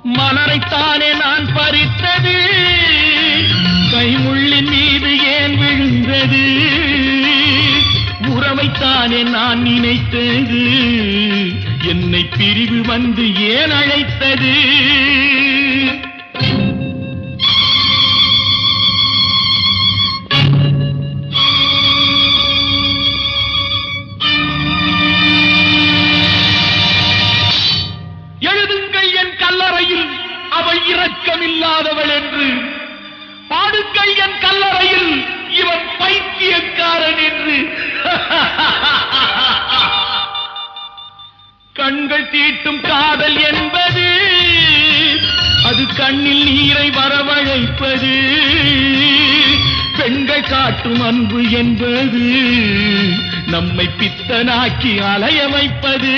மலரைத்தானே நான் பறித்தது, கைமுள்ளின் மீது ஏன் விழுந்தது? உறவைத்தானே நான் நினைத்தது, என்னை பிரிவு வந்து ஏன் அழைத்தது? எழுதுங்கள் என் கல்லறையில் அவள் இரக்கமில்லாதவள் என்று, பாடுங்கள் என் கல்லறையில் இவன் பைத்தியக்காரன் என்று. கண்கள் தீட்டும் காதல் என்பது அது கண்ணில் நீரை வரவழைப்பது, பெண்கள் காட்டும் அன்பு என்பது நம்மை பித்தனாக்கி அலைய வைப்பது.